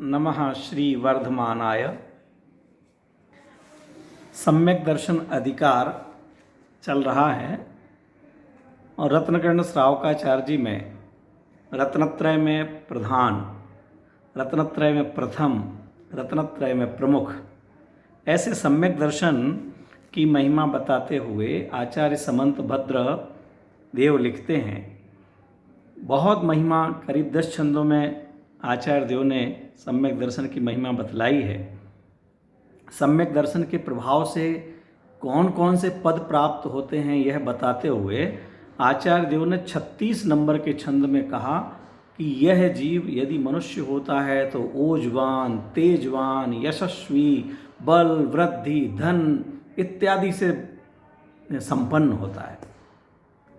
नमः श्री वर्धमानाय। सम्यक दर्शन अधिकार चल रहा है और रत्नकर्ण श्रावकाचार्य जी में रत्नत्रय में प्रधान, रत्नत्रय में प्रथम, रत्नत्रय में प्रमुख, ऐसे सम्यक दर्शन की महिमा बताते हुए आचार्य समंत भद्र देव लिखते हैं। बहुत महिमा, करीब 10 छंदों में आचार्य देव ने सम्यक दर्शन की महिमा बतलाई है। सम्यक दर्शन के प्रभाव से कौन कौन से पद प्राप्त होते हैं यह बताते हुए आचार्य देव ने 36 नंबर के छंद में कहा कि यह जीव यदि मनुष्य होता है तो ओजवान, तेजवान, यशस्वी, बल, वृद्धि, धन इत्यादि से संपन्न होता है।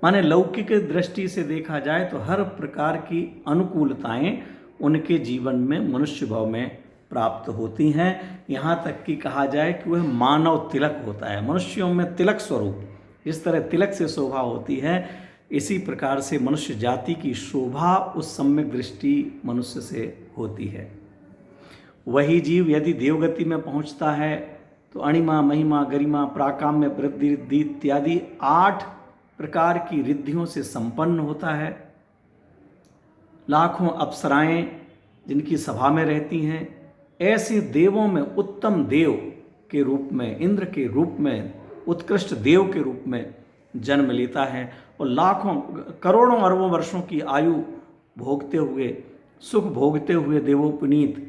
माने लौकिक दृष्टि से देखा जाए तो हर प्रकार की अनुकूलताएं उनके जीवन में मनुष्य भाव में प्राप्त होती हैं। यहाँ तक कि कहा जाए कि वह मानव तिलक होता है, मनुष्यों में तिलक स्वरूप। जिस तरह तिलक से शोभा होती है, इसी प्रकार से मनुष्य जाति की शोभा उस सम्यक दृष्टि मनुष्य से होती है। वही जीव यदि देवगति में पहुँचता है तो अणिमा, महिमा, गरिमा, प्राकाम्य, वृद्धि, रिद्धि इत्यादि 8 प्रकार की रिद्धियों से संपन्न होता है। लाखों अप्सराएं जिनकी सभा में रहती हैं, ऐसे देवों में उत्तम देव के रूप में, इंद्र के रूप में, उत्कृष्ट देव के रूप में जन्म लेता है और लाखों करोड़ों अरबों वर्षों की आयु भोगते हुए, सुख भोगते हुए देवोपनीत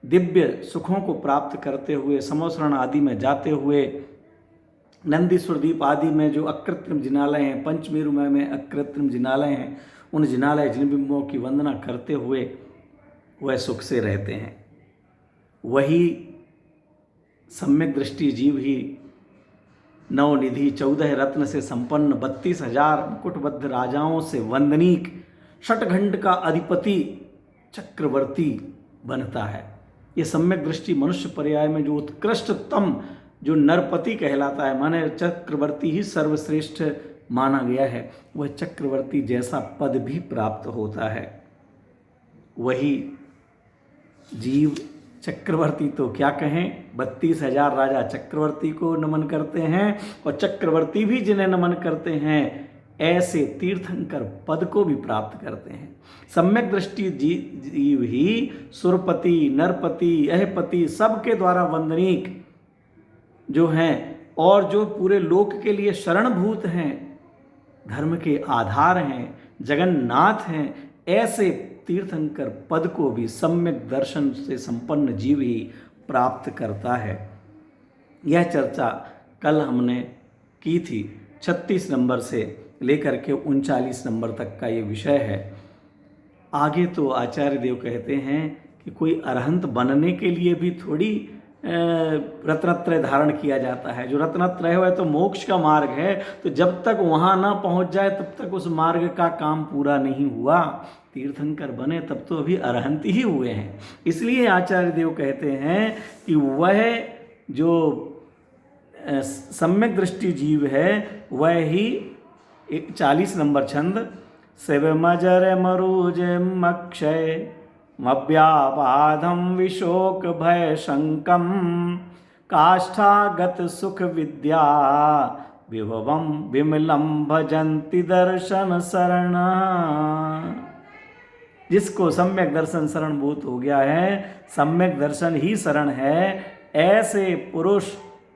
दिव्य सुखों को प्राप्त करते हुए, समोसरण आदि में जाते हुए, नंदीश्वर द्वीप आदि में जो अकृत्रिम जिनालय हैं, पंचमेरु में अकृत्रिम जिनालय हैं, उन जिनालय जिनबिंबों की वंदना करते हुए वह सुख से रहते हैं। वही सम्यक दृष्टि जीव ही नवनिधि 14 रत्न से संपन्न 32,000 मुकुटबद्ध राजाओं से वंदनीक षटघंट का अधिपति चक्रवर्ती बनता है। ये सम्यक दृष्टि मनुष्य पर्याय में जो उत्कृष्टतम जो नरपति कहलाता है, माने चक्रवर्ती ही सर्वश्रेष्ठ माना गया है, वह चक्रवर्ती जैसा पद भी प्राप्त होता है। वही जीव चक्रवर्ती तो क्या कहें, 32,000 राजा चक्रवर्ती को नमन करते हैं और चक्रवर्ती भी जिन्हें नमन करते हैं, ऐसे तीर्थंकर पद को भी प्राप्त करते हैं। सम्यक दृष्टि जीव ही सुरपति, नरपति, अहपति सबके द्वारा वंदनीक जो हैं और जो पूरे लोक के लिए शरणभूत हैं, धर्म के आधार हैं, जगन्नाथ हैं, ऐसे तीर्थंकर पद को भी सम्यक दर्शन से संपन्न जीव ही प्राप्त करता है। यह चर्चा कल हमने की थी। 36 नंबर से लेकर के 39 नंबर तक का ये विषय है। आगे तो आचार्य देव कहते हैं कि कोई अरहंत बनने के लिए भी थोड़ी रत्नत्रय धारण किया जाता है। जो रत्नत्रय है तो मोक्ष का मार्ग है, तो जब तक वहाँ ना पहुँच जाए तब तक उस मार्ग का काम पूरा नहीं हुआ। तीर्थंकर बने तब तो अभी अरहंत ही हुए हैं। इसलिए आचार्य देव कहते हैं कि वह जो सम्यक दृष्टि जीव है वह ही 40 नंबर छंद शिवमजर मरुज अक्षय मव्याबाधम विशोक भय शंकम काष्ठागत सुख विद्या विभवम विमलम भजंति दर्शन शरण। जिसको सम्यक दर्शन शरणभूत हो गया है, सम्यक दर्शन ही शरण है, ऐसे पुरुष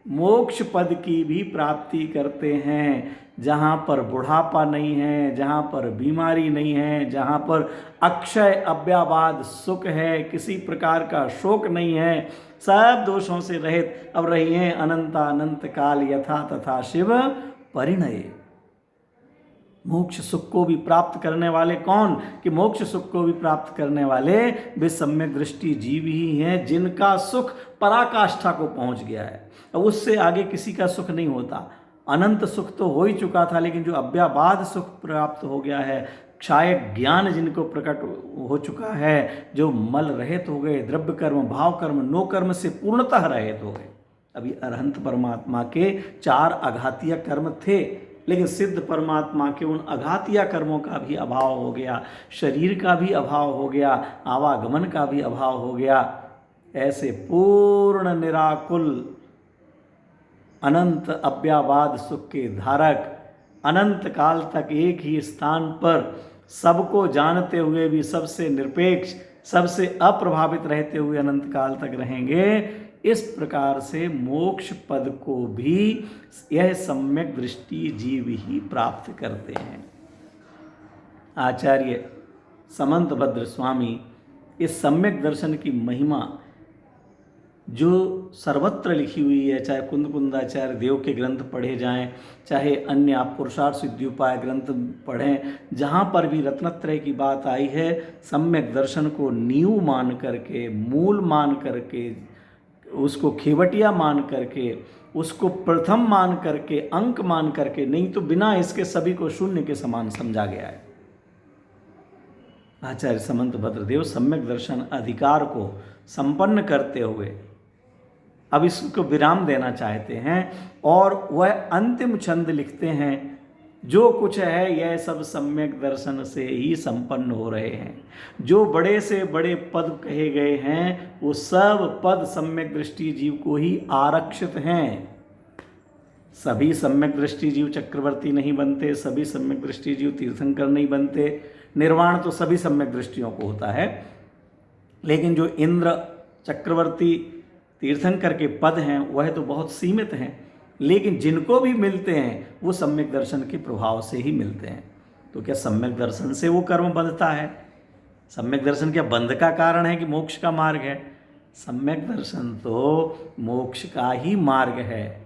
मोक्ष पद की भी प्राप्ति करते हैं। जहाँ पर बुढ़ापा नहीं है, जहाँ पर बीमारी नहीं है, जहाँ पर अक्षय अव्याबाद सुख है, किसी प्रकार का शोक नहीं है, सब दोषों से रहित अब रही हैं अनंत काल यथा तथा शिव परिणय। मोक्ष सुख को भी प्राप्त करने वाले कौन, कि मोक्ष सुख को भी प्राप्त करने वाले वे सम्यक दृष्टि जीव ही हैं, जिनका सुख पराकाष्ठा को पहुंच गया है। अब उससे आगे किसी का सुख नहीं होता। अनंत सुख तो हो ही चुका था, लेकिन जो अव्याबाद सुख प्राप्त हो गया है, क्षाय ज्ञान जिनको प्रकट हो चुका है, जो मल रहित हो गए, द्रव्य कर्म, भाव कर्म, नो कर्म से पूर्णतः रहित हो गए। अभी अरहंत परमात्मा के 4 आघातीय कर्म थे, लेकिन सिद्ध परमात्मा के उन अघातिया कर्मों का भी अभाव हो गया, शरीर का भी अभाव हो गया, आवागमन का भी अभाव हो गया। ऐसे पूर्ण निराकुल अनंत अव्याबाद सुख के धारक, अनंत काल तक एक ही स्थान पर सबको जानते हुए भी सबसे निरपेक्ष, सबसे अप्रभावित रहते हुए अनंत काल तक रहेंगे। इस प्रकार से मोक्ष पद को भी यह सम्यक दृष्टि जीव ही प्राप्त करते हैं। आचार्य समंतभद्र स्वामी इस सम्यक दर्शन की महिमा जो सर्वत्र लिखी हुई है, चाहे कुंदकुंदाचार्य देव के ग्रंथ पढ़े जाएं, चाहे अन्य आप पुरुषार्थ सिद्धिउपाय ग्रंथ पढ़ें, जहाँ पर भी रत्नत्रय की बात आई है, सम्यक दर्शन को नींव मान करके, मूल मान करके, उसको खेवटिया मान करके, उसको प्रथम मान करके, अंक मान करके, नहीं तो बिना इसके सभी को शून्य के समान समझा गया है। आचार्य समंत भद्रदेव सम्यक दर्शन अधिकार को संपन्न करते हुए अब इसको विराम देना चाहते हैं और वह अंतिम छंद लिखते हैं, जो कुछ है यह सब सम्यक दर्शन से ही संपन्न हो रहे हैं। जो बड़े से बड़े पद कहे गए हैं वो सब पद सम्यक दृष्टि जीव को ही आरक्षित हैं। सभी सम्यक दृष्टि जीव चक्रवर्ती नहीं बनते, सभी सम्यक दृष्टि जीव तीर्थंकर नहीं बनते। निर्वाण तो सभी सम्यक दृष्टियों को होता है, लेकिन जो इंद्र चक्रवर्ती तीर्थंकर के पद हैं वह तो बहुत सीमित हैं, लेकिन जिनको भी मिलते हैं वो सम्यक दर्शन के प्रभाव से ही मिलते हैं। तो क्या सम्यक दर्शन से वो कर्म बंधता है? सम्यक दर्शन क्या बंध का कारण है कि मोक्ष का मार्ग है? सम्यक दर्शन तो मोक्ष का ही मार्ग है।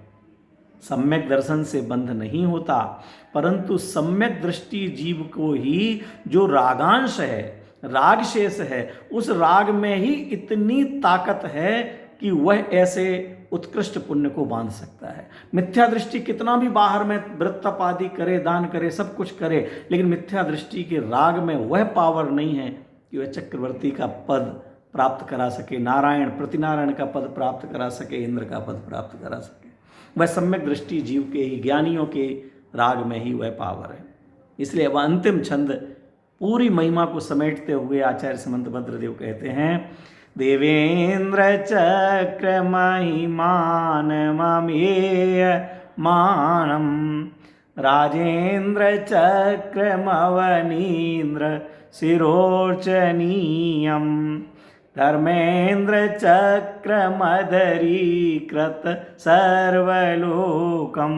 सम्यक दर्शन से बंध नहीं होता, परंतु सम्यक दृष्टि जीव को ही जो रागांश है, राग शेष है, उस राग में ही इतनी ताकत है कि वह ऐसे उत्कृष्ट पुण्य को बांध सकता है। मिथ्या दृष्टि कितना भी बाहर में व्रत तप आदि करे, दान करे, सब कुछ करे, लेकिन मिथ्या दृष्टि के राग में वह पावर नहीं है कि वह चक्रवर्ती का पद प्राप्त करा सके, नारायण प्रतिनारायण का पद प्राप्त करा सके, इंद्र का पद प्राप्त करा सके। वह सम्यक दृष्टि जीव के ही, ज्ञानियों के राग में ही वह पावर है। इसलिए वह अंतिम छंद पूरी महिमा को समेटते हुए आचार्य समंत भद्रदेव कहते हैं, देवेंद्र चक्र महिमान ममेय मानम, राजेंद्र चक्र मवनीन्द्र शिरोर्चनीयम, धर्मेंद्र चक्र मदरीकृत सर्वलोकम,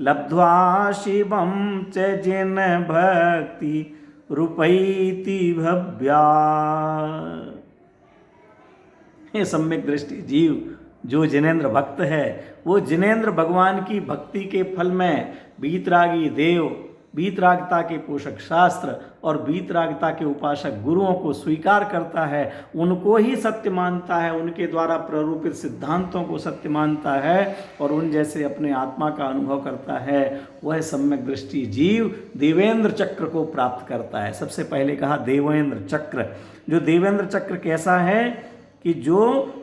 लब्ध्वा शिवं च जिन भक्ति रूपैति भव्या। हे सम्यक दृष्टि जीव, जो जिनेन्द्र भक्त है वो जिनेन्द्र भगवान की भक्ति के फल में वीतरागी देव, वीतरागता के पोषक शास्त्र और वीतरागता के उपासक गुरुओं को स्वीकार करता है, उनको ही सत्य मानता है, उनके द्वारा प्ररूपित सिद्धांतों को सत्य मानता है और उन जैसे अपने आत्मा का अनुभव करता है, वह सम्यक दृष्टि जीव देवेंद्र चक्र को प्राप्त करता है। सबसे पहले कहा देवेंद्र चक्र। जो देवेंद्र चक्र कैसा है कि जो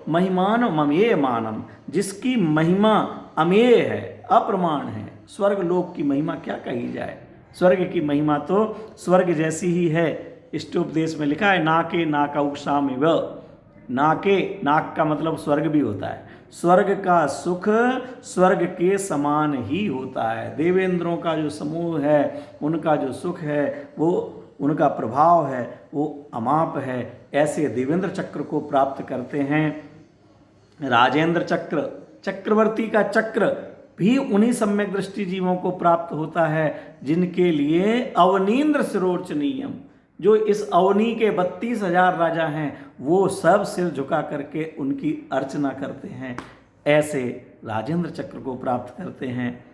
महिमान ममेय मानम, जिसकी महिमा अमेय है, अप्रमाण है। स्वर्ग लोक की महिमा क्या कही जाए, स्वर्ग की महिमा तो स्वर्ग जैसी ही है। इष्टोपदेश में लिखा है, नाके नाकौक्षामिव। नाके, नाक का मतलब स्वर्ग भी होता है। स्वर्ग का सुख स्वर्ग के समान ही होता है। देवेंद्रों का जो समूह है, उनका जो सुख है, वो उनका प्रभाव है, वो अमाप है। ऐसे देवेंद्र चक्र को प्राप्त करते हैं। राजेंद्र चक्र, चक्रवर्ती का चक्र भी उन्हीं सम्यक दृष्टि जीवों को प्राप्त होता है जिनके लिए अवनीन्द्र शिरोर्चनीयम, जो इस अवनी के 32,000 राजा हैं, वो सब सिर झुका करके उनकी अर्चना करते हैं। ऐसे राजेंद्र चक्र को प्राप्त करते हैं।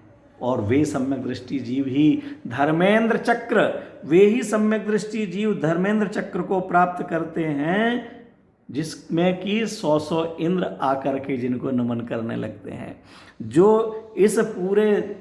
और वे सम्यक दृष्टि जीव ही धर्मेंद्र चक्र, वे ही सम्यक दृष्टि जीव धर्मेंद्र चक्र को प्राप्त करते हैं, जिसमें कि 100 इंद्र आकर के जिनको नमन करने लगते हैं, जो इस पूरे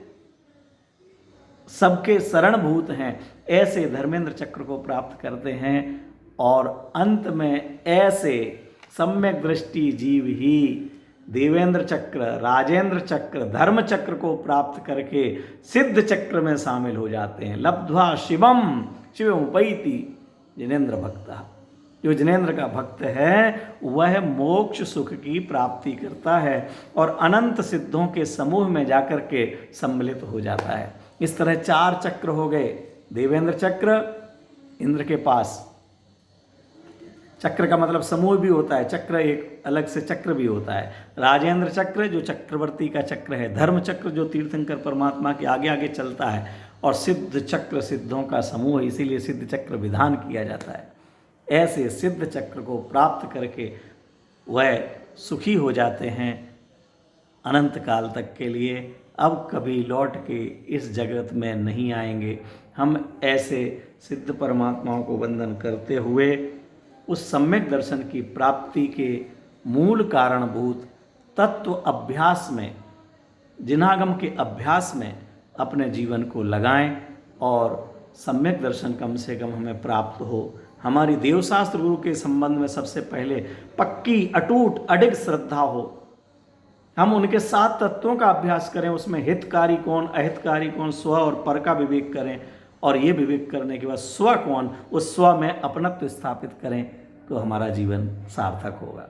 सबके शरणभूत हैं। ऐसे धर्मेंद्र चक्र को प्राप्त करते हैं और अंत में ऐसे सम्यक दृष्टि जीव ही देवेंद्र चक्र, राजेंद्र चक्र, धर्म चक्र को प्राप्त करके सिद्ध चक्र में शामिल हो जाते हैं। लब्ध्वा शिवम शिवमुपैति जिनेन्द्र भक्ता। जो जिनेन्द्र का भक्त है वह मोक्ष सुख की प्राप्ति करता है और अनंत सिद्धों के समूह में जाकर के सम्मिलित हो जाता है। इस तरह 4 चक्र हो गए। देवेंद्र चक्र इंद्र के पास, चक्र का मतलब समूह भी होता है, चक्र एक अलग से चक्र भी होता है। राजेंद्र चक्र जो चक्रवर्ती का चक्र है, धर्म चक्र जो तीर्थंकर परमात्मा के आगे आगे चलता है, और सिद्ध चक्र सिद्धों का समूह, इसीलिए सिद्ध चक्र विधान किया जाता है। ऐसे सिद्ध चक्र को प्राप्त करके वह सुखी हो जाते हैं अनंत काल तक के लिए। अब कभी लौट के इस जगत में नहीं आएंगे। हम ऐसे सिद्ध परमात्माओं को वंदन करते हुए उस सम्यक दर्शन की प्राप्ति के मूल कारणभूत तत्व अभ्यास में, जिनागम के अभ्यास में अपने जीवन को लगाएं और सम्यक दर्शन कम से कम हमें प्राप्त हो। हमारी देवशास्त्र गुरु के संबंध में सबसे पहले पक्की अटूट अडिग श्रद्धा हो। हम उनके 7 तत्वों का अभ्यास करें, उसमें हितकारी कौन, अहितकारी कौन, स्व और पर का विवेक करें, और ये विवेक करने के बाद स्व कौन, उस स्व में अपनत्व स्थापित करें, तो हमारा जीवन सार्थक होगा।